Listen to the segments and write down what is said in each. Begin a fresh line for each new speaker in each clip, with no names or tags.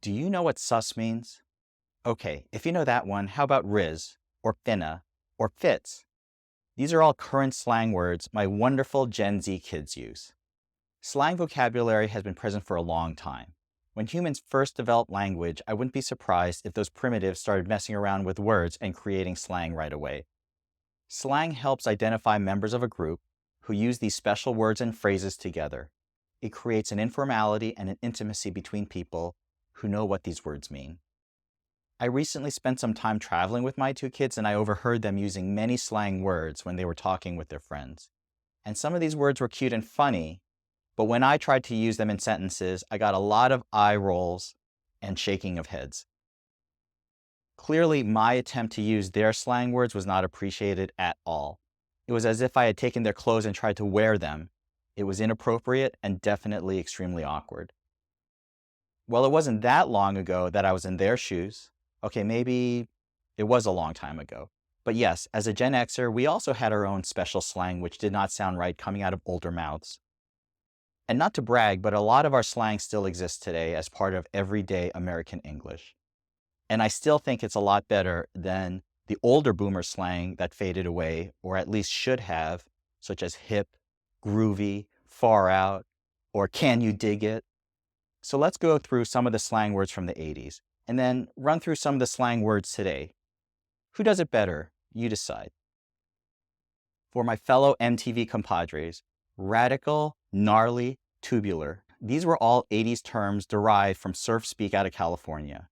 Do you know what sus means? Okay, if you know that one, how about riz, or finna, or fits? These are all current slang words my wonderful Gen Z kids use. Slang vocabulary has been present for a long time. When humans first developed language, I wouldn't be surprised if those primitives started messing around with words and creating slang right away. Slang helps identify members of a group who use these special words and phrases together. It creates an informality and an intimacy between people who know what these words mean. I recently spent some time traveling with my two kids, and I overheard them using many slang words when they were talking with their friends. And some of these words were cute and funny, but when I tried to use them in sentences, I got a lot of eye rolls and shaking of heads. Clearly, my attempt to use their slang words was not appreciated at all. It was as if I had taken their clothes and tried to wear them. It was inappropriate and definitely extremely awkward. Well, it wasn't that long ago that I was in their shoes. Okay, maybe it was a long time ago. But yes, as a Gen Xer, we also had our own special slang which did not sound right coming out of older mouths. And not to brag, but a lot of our slang still exists today as part of everyday American English. And I still think it's a lot better than the older boomer slang that faded away, or at least should have, such as hip, groovy, far out, or can you dig it? So let's go through some of the slang words from the 80s, and then run through some of the slang words today. Who does it better? You decide. For my fellow MTV compadres, radical, gnarly, tubular. These were all 80s terms derived from surf speak out of California.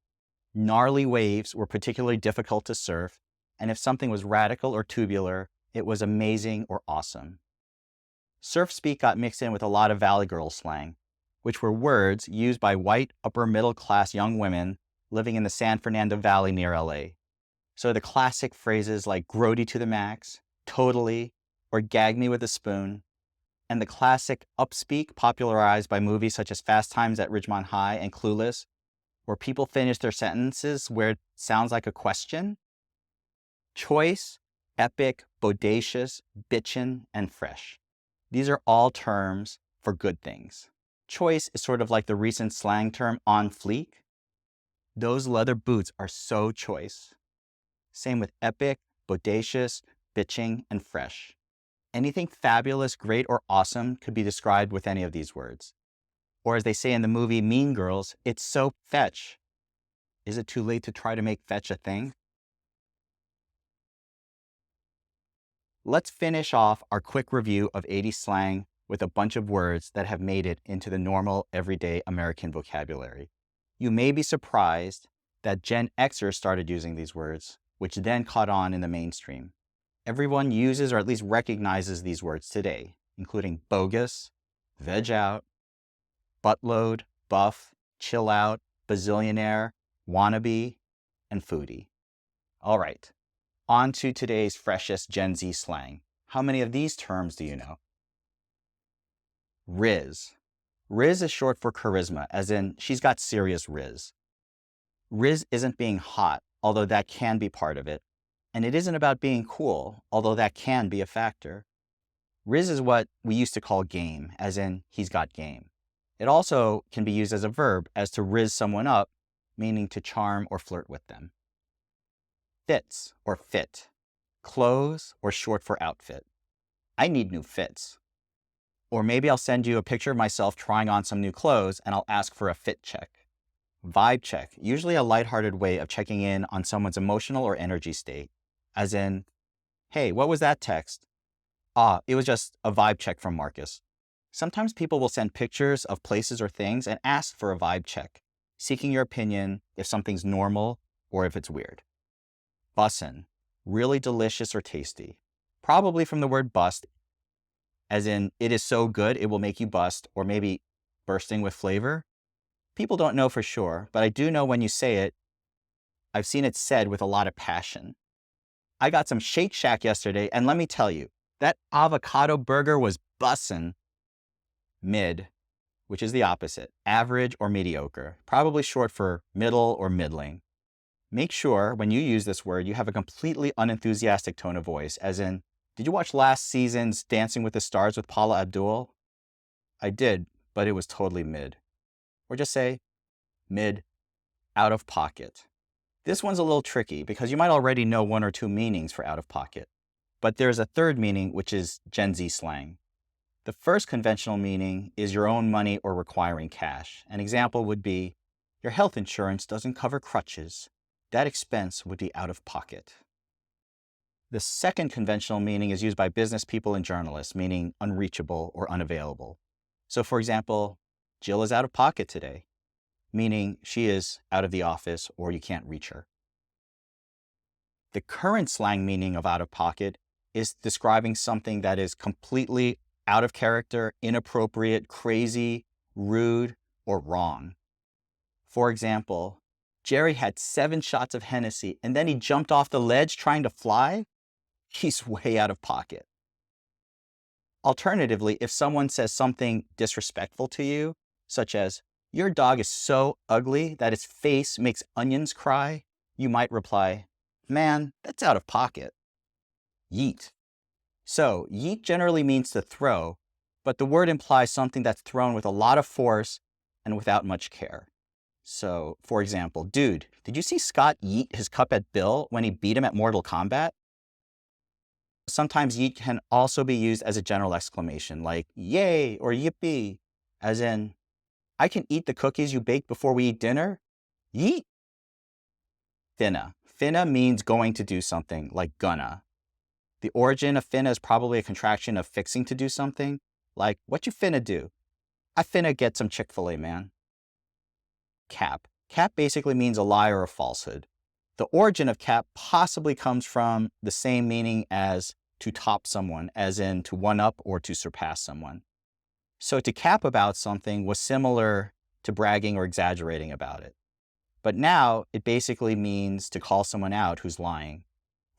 Gnarly waves were particularly difficult to surf, and if something was radical or tubular, it was amazing or awesome. Surf speak got mixed in with a lot of Valley Girl slang, which were words used by white upper middle class young women living in the San Fernando Valley near LA. So the classic phrases like grody to the max, totally, or gag me with a spoon, and the classic upspeak popularized by movies such as Fast Times at Ridgemont High and Clueless, where people finish their sentences where it sounds like a question. Choice, epic, bodacious, bitchin', and fresh. These are all terms for good things. Choice is sort of like the recent slang term on fleek. Those leather boots are so choice. Same with epic, bodacious, bitching, and fresh. Anything fabulous, great, or awesome could be described with any of these words. Or as they say in the movie Mean Girls, it's so fetch. Is it too late to try to make fetch a thing? Let's finish off our quick review of 80s slang with a bunch of words that have made it into the normal, everyday American vocabulary. You may be surprised that Gen Xers started using these words, which then caught on in the mainstream. Everyone uses or at least recognizes these words today, including bogus, veg out, buttload, buff, chill out, bazillionaire, wannabe, and foodie. All right, on to today's freshest Gen Z slang. How many of these terms do you know? Riz. Riz is short for charisma, as in she's got serious riz. Riz isn't being hot, although that can be part of it. And it isn't about being cool, although that can be a factor. Riz is what we used to call game, as in he's got game. It also can be used as a verb, as to riz someone up, meaning to charm or flirt with them. Fits or fit. Clothes or short for outfit. I need new fits. Or maybe I'll send you a picture of myself trying on some new clothes and I'll ask for a fit check. Vibe check, usually a lighthearted way of checking in on someone's emotional or energy state. As in, hey, what was that text? It was just a vibe check from Marcus. Sometimes people will send pictures of places or things and ask for a vibe check, seeking your opinion if something's normal or if it's weird. Bussin', really delicious or tasty. Probably from the word bust, as in it is so good it will make you bust, or maybe bursting with flavor. People don't know for sure, but I do know when you say it, I've seen it said with a lot of passion. I got some Shake Shack yesterday, and let me tell you, that avocado burger was bussin'. Mid, which is the opposite, average or mediocre, probably short for middle or middling. Make sure when you use this word, you have a completely unenthusiastic tone of voice, as in, did you watch last season's Dancing with the Stars with Paula Abdul? I did, but it was totally mid. Or just say, mid. out of pocket. This one's a little tricky because you might already know one or two meanings for out of pocket. But there's a third meaning, which is Gen Z slang. The first conventional meaning is your own money or requiring cash. An example would be, your health insurance doesn't cover crutches. That expense would be out of pocket. The second conventional meaning is used by business people and journalists, meaning unreachable or unavailable. So for example, Jill is out of pocket today, meaning she is out of the office or you can't reach her. The current slang meaning of out of pocket is describing something that is completely out of character, inappropriate, crazy, rude, or wrong. For example, Jerry had 7 shots of Hennessy and then he jumped off the ledge trying to fly. He's way out of pocket. Alternatively, if someone says something disrespectful to you, such as, your dog is so ugly that its face makes onions cry, you might reply, man, that's out of pocket. Yeet. So, yeet generally means to throw, but the word implies something that's thrown with a lot of force and without much care. So, for example, dude, did you see Scott yeet his cup at Bill when he beat him at Mortal Kombat? Sometimes yeet can also be used as a general exclamation, like yay or yippee, as in, I can eat the cookies you baked before we eat dinner? Yeet. Finna. Finna means going to do something, like gonna. The origin of finna is probably a contraction of fixing to do something, like, what you finna do? I finna get some Chick-fil-A, man. Cap. Cap basically means a lie or a falsehood. The origin of cap possibly comes from the same meaning as to top someone, as in to one-up or to surpass someone. So to cap about something was similar to bragging or exaggerating about it. But now it basically means to call someone out who's lying.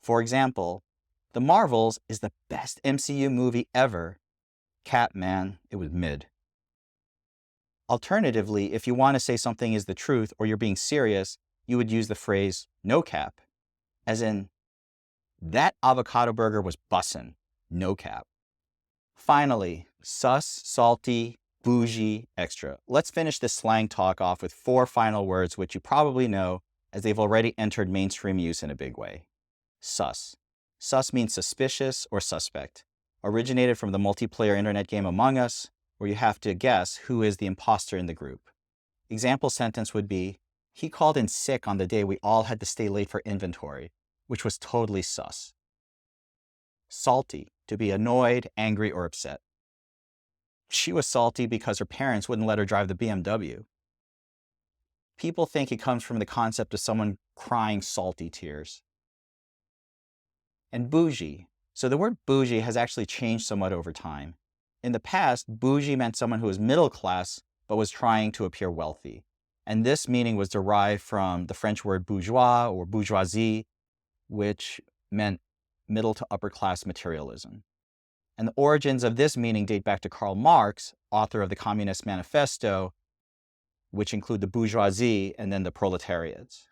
For example, The Marvels is the best MCU movie ever. Cap, man, it was mid. Alternatively, if you want to say something is the truth or you're being serious, you would use the phrase no cap, as in, that avocado burger was bussin', no cap. Finally, sus, salty, bougie, extra. Let's finish this slang talk off with 4 final words which you probably know as they've already entered mainstream use in a big way. Sus. Sus means suspicious or suspect. Originated from the multiplayer internet game Among Us, where you have to guess who is the imposter in the group. Example sentence would be, he called in sick on the day we all had to stay late for inventory, which was totally sus. Salty, to be annoyed, angry, or upset. She was salty because her parents wouldn't let her drive the BMW. People think it comes from the concept of someone crying salty tears. And bougie. So the word bougie has actually changed somewhat over time. In the past, bougie meant someone who was middle class but was trying to appear wealthy. And this meaning was derived from the French word bourgeois or bourgeoisie, which meant middle to upper class materialism. And the origins of this meaning date back to Karl Marx, author of the Communist Manifesto, which include the bourgeoisie and then the proletariats.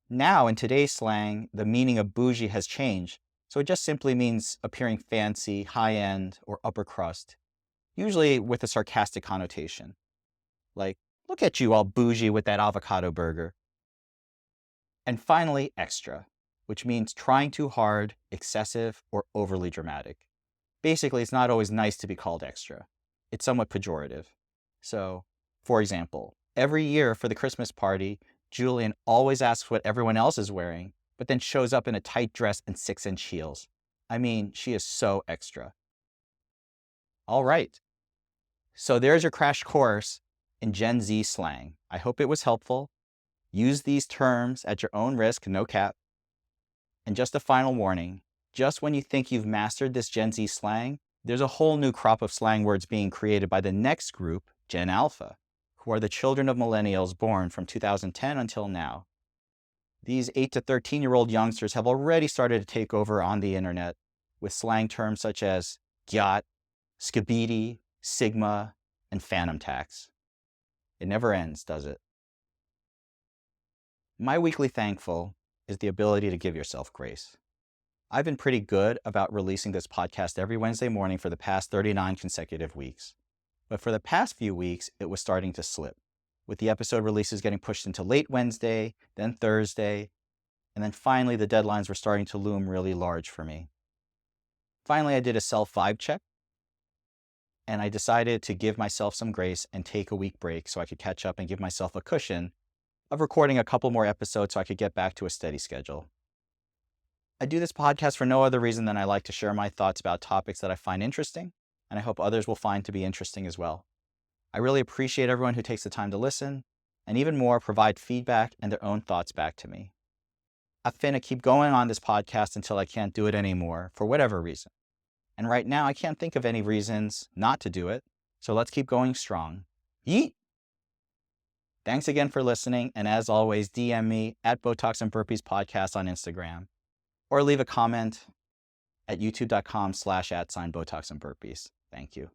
Now, in today's slang, the meaning of bougie has changed, so it just simply means appearing fancy, high-end, or upper crust, usually with a sarcastic connotation. Like, look at you all bougie with that avocado burger. And finally, extra, which means trying too hard, excessive, or overly dramatic. Basically, it's not always nice to be called extra. It's somewhat pejorative. So, for example, every year for the Christmas party, Julian always asks what everyone else is wearing, but then shows up in a tight dress and 6-inch heels. I mean, she is so extra. All right. So there's your crash course in Gen Z slang. I hope it was helpful. Use these terms at your own risk, no cap. And just a final warning, just when you think you've mastered this Gen Z slang, there's a whole new crop of slang words being created by the next group, Gen Alpha, who are the children of millennials born from 2010 until now. These 8 to 13-year-old youngsters have already started to take over on the internet with slang terms such as gyat, skibidi, sigma, and phantom tax. It never ends, does it? My weekly thankful is the ability to give yourself grace. I've been pretty good about releasing this podcast every Wednesday morning for the past 39 consecutive weeks. But for the past few weeks, it was starting to slip. with the episode releases getting pushed into late Wednesday, then Thursday, and then finally the deadlines were starting to loom really large for me. Finally, I did a self-vibe check, and I decided to give myself some grace and take a week break so I could catch up and give myself a cushion of recording a couple more episodes so I could get back to a steady schedule. I do this podcast for no other reason than I like to share my thoughts about topics that I find interesting, and I hope others will find to be interesting as well. I really appreciate everyone who takes the time to listen, and even more, provide feedback and their own thoughts back to me. I'm finna keep going on this podcast until I can't do it anymore, for whatever reason. And right now, I can't think of any reasons not to do it, so let's keep going strong. Yeet! Thanks again for listening, and as always, DM me at Botox and Burpees Podcast on Instagram, or leave a comment at youtube.com/@Botox and Burpees. Thank you.